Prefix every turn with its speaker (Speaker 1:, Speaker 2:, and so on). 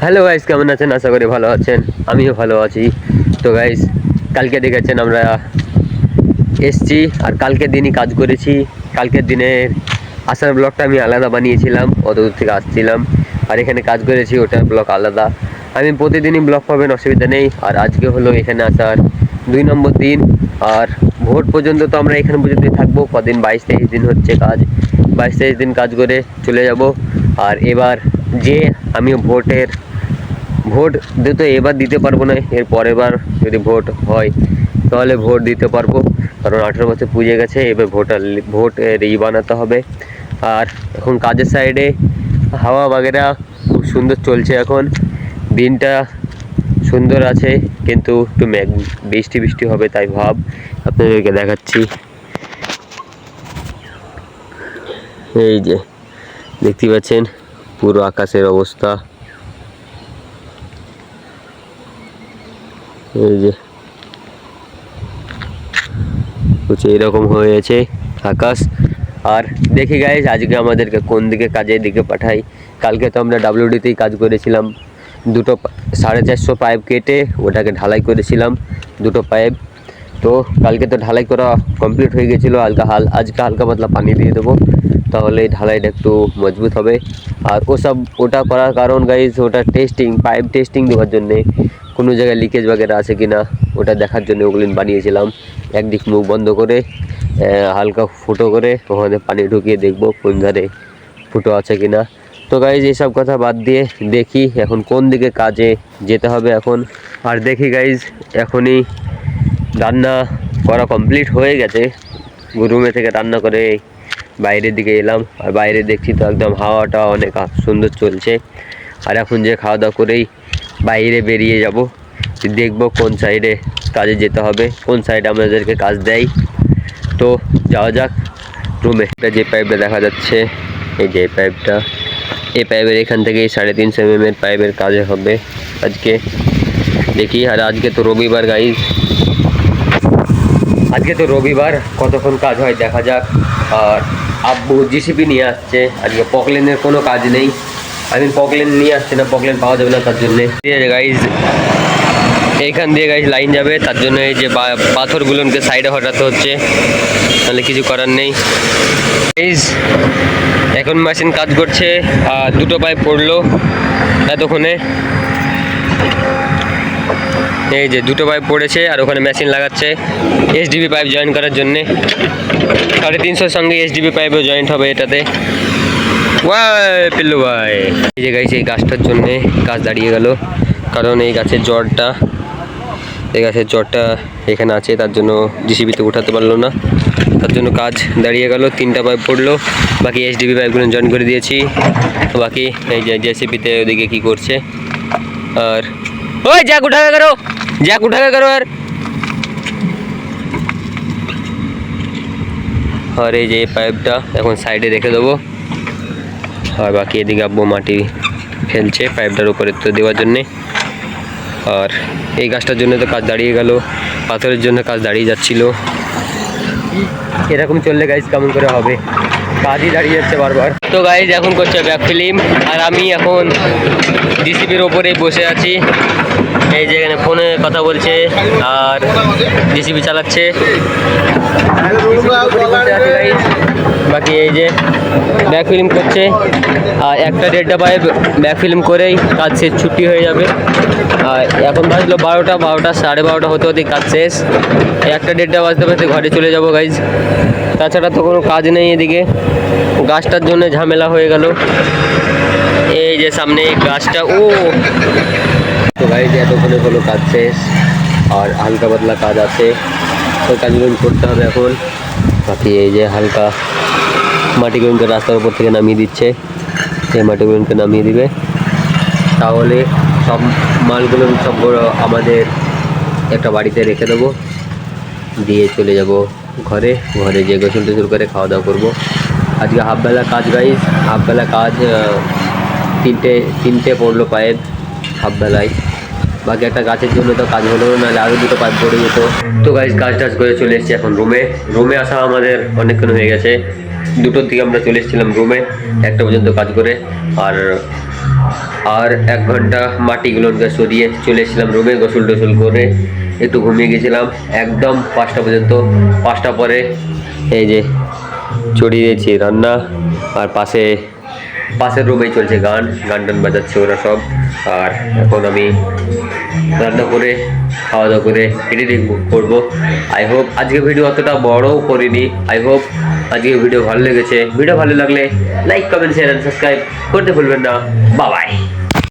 Speaker 1: Hello guys, কেমন আছেন? আশা করি ভালো আছেন। আমিও ভালো আছি। তো গাইস, কালকে দেখেছেন আমরা এসছি আর কালকের দিনই কাজ করেছি। কালকের দিনের আসার ব্লগটা আমি আলাদা বানিয়েছিলাম, অত দূর থেকে আসছিলাম আর এখানে কাজ করেছি, ওটার ব্লগ আলাদা। আমি প্রতিদিনই ব্লগ পাবেন, অসুবিধা নেই। আর আজকে হলো এখানে আসার 2 নম্বর দিন। আর ভোট পর্যন্ত তো আমরা এখানে পর্যন্তই থাকবো। কদিন 22-23 দিন হচ্ছে কাজ, 22-23 দিন কাজ করে চলে যাব। আর এবার যে আমি ভোট দিতে এবার দিতে পারবো না, এর পরের বার যদি ভোট হয় তাহলে ভোট দিতে পারবো, কারণ 18 বছর পুজে গেছে। এবার ভোটের বানাতে হবে। আর এখন কাজের সাইডে হাওয়া বাগেরা খুব সুন্দর চলছে। এখন দিনটা সুন্দর আছে, কিন্তু একটু বৃষ্টি বৃষ্টি হবে তাই ভাব। আপনাদেরকে দেখাচ্ছি, এই যে দেখতে পাচ্ছেন পুরো আকাশের অবস্থা। এই যে এরকম হয়েছে আকাশ। আর দেখি গাইস, আজকে আমাদেরকে কোন দিকে কাজের দিকে পাঠাই। কালকে তো আমরা ডাব্লিউডিতেই কাজ করেছিলাম, দুটো 450 পাইপ কেটে ওটাকে ঢালাই করেছিলাম, দুটো পাইপ। তো কালকে তো ঢালাই করা কমপ্লিট হয়ে গেছিলো। আজকে হালকা পাতলা পানি দিয়ে দেবো, তাহলে ঢালাইটা একটু মজবুত হবে। আর ওটা করার কারণ গাইস, ওটা পাইপ টেস্টিং দেওয়ার জন্যে, কোনো জায়গায় লিকেজ বাগেরা আছে কি না ওটা দেখার জন্য ওগুলো বানিয়েছিলাম। একদিক মুখ বন্ধ করে হালকা ফুটো করে ওখানে পানি ঢুকিয়ে দেখব কোন ধারে ফুটো আছে কি না। তো গাইজ এইসব কথা বাদ দিয়ে দেখি এখন কোন দিকে কাজে যেতে হবে এখন। আর দেখি গাইজ, এখনই রান্না করা কমপ্লিট হয়ে গেছে। রুমে থেকে রান্না করে বাইরের দিকে এলাম, আর বাইরে দেখছি তো একদম হাওয়াটা অনেক সুন্দর চলছে। আর এখন যে খাওয়া দাওয়া করেই বাইরে বেরিয়ে যাব, দেখব কোন সাইডে কাজে যেতে হবে, কোন সাইডে আমাদেরকে কাজ দেয়। তো যাওয়া যাক রুমে। এটা যে পাইপটা দেখা যাচ্ছে, এই যে এই পাইপের এখান থেকে 350 mm এর পাইপের কাজে হবে আজকে। দেখি। আর আজকে তো রবিবার গাইজ, কতক্ষণ কাজ হয় দেখা যাক। আর আব্বু জিসিপি নিয়ে আসছে আজকে, পকলেনের কোনো কাজ নেই। পকলেন নিয়ে আসছে না, পকলেন পাওয়া যাবে না, তার জন্যে গাইজ এইখান দিয়ে গাইজ লাইন যাবে, তার জন্য এই যে পাথরগুলোকে সাইডে হটাতে হচ্ছে, তাহলে কিছু করার নেই। গাইজ এখন মেশিন কাজ করছে, আর দুটো পাইপ পড়লো এতক্ষণে। এই যে দুটো পাইপ পড়েছে, আর ওখানে মেশিন লাগাচ্ছে এসডিবি পাইপ জয়েন করার জন্যে। 350 সঙ্গে এসডিবি পাইপও জয়েন্ট হবে এটাতে। পিল্লু ভাই, এই যে গাইছে এই গাছটার জন্যে কাজ দাঁড়িয়ে গেল, কারণ এই গাছের জড়টা এখানে আছে, তার জন্য জিসিবিতে উঠাতে পারলো না, তার জন্য কাজ দাঁড়িয়ে গেল। 3টা পাইপ পড়লো, বাকি এসডিবি পাইপগুলো জয়েন করে দিয়েছি। বাকি এই যে জেসিবিতে ওদিকে কি করছে। আর ওই জ্যাক উঠাবে করো। আর এই যে এই পাইপটা এখন সাইডে রেখে দেবো। আর বাকি এদিকে আব্বু মাটি ফেলছে পাইপটার উপরে তো দেওয়ার জন্যে। আর এই গাছটার জন্য তো কাজ দাঁড়িয়ে গেল, পাথরের জন্য কাজ দাঁড়িয়ে যাচ্ছিল। এরকম চললে গাইজ কেমন করে হবে, কাজই দাঁড়িয়ে যাচ্ছে বারবার। তো গাইজ এখন করছে ব্যাক ফিল্ম, আর আমি এখন জিসিবির ওপরেই বসে আছি। এই যে এখানে ফোনে কথা বলছে আর জিসিবি চালাচ্ছে। বাকি এই যে ব্যাক ফিল্ম করছে, আর 1টা-1.5টা পাইপ ব্যাক ফিল্ম করেই কাজ শেষ, ছুটি হয়ে যাবে। আর এখন বাজলো 12টা, 12:30 হতে হতে কাজ শেষ। 1টা-1.5টা বাজতে ঘরে চলে যাবো গাইজ। তাছাড়া তো কোনো কাজ নেই এদিকে, গাছটার জন্য ঝামেলা হয়ে গেল। এই যে সামনে এই গাছটা, তো গাইজ এতক্ষণে হলো কাজ শেষ, আর হালকা পাতলা কাজ আছে, ওই কাজগুলো করতে হবে এখন। বাকি এই যে হালকা মাটিগুলোকে রাস্তার উপর থেকে নামিয়ে দিচ্ছে, এই মাটিগুলোকে নামিয়ে দিবে, তাহলে সব মালগুলো সবগুলো আমাদের একটা বাড়িতে রেখে দেবো, দিয়ে চলে যাব ঘরে যে গোসল টোসল করে খাওয়া দাওয়া করবো। আজকে হাফবেলা কাজ গাইজ, হাফবেলা কাজ 3টে পড়লো পাইপ হাফবেলায়। বাকি একটা গাছের জন্য তো কাজ হলো না, নাহলে আরও 2টো পাইপ পড়ে যেত। তো গাইজ কাজ করে চলে এসেছি এখন রুমে আসা আমাদের অনেকক্ষণ হয়ে গেছে। 2টোর দিকে আমরা চলে এসেছিলাম রুমে, 1টা পর্যন্ত কাজ করে। আর আর 1 ঘন্টা মাটিগুলোকে সরিয়ে চলে এসেছিলাম রুমে, গোসল টোসল করে একটু ঘুমিয়ে গেছিলাম একদম 5টা পর্যন্ত। 5টা পরে এই যে চড়িয়ে দিয়েছি রান্না, আর পাশের রুমেই চলছে গান টান বাজাচ্ছে ওরা সব। আর এখন আমি রান্না করে খাওয়া দাওয়া করে এডিটিং করবো। আই হোপ আজকে ভিডিও অতটা বড়ও করিনি। আই হোপ আজকে ভিডিও ভালো লেগেছে। ভিডিও ভালো লাগলে like comment share and subscribe করতে ভুলবেন না। Bye bye.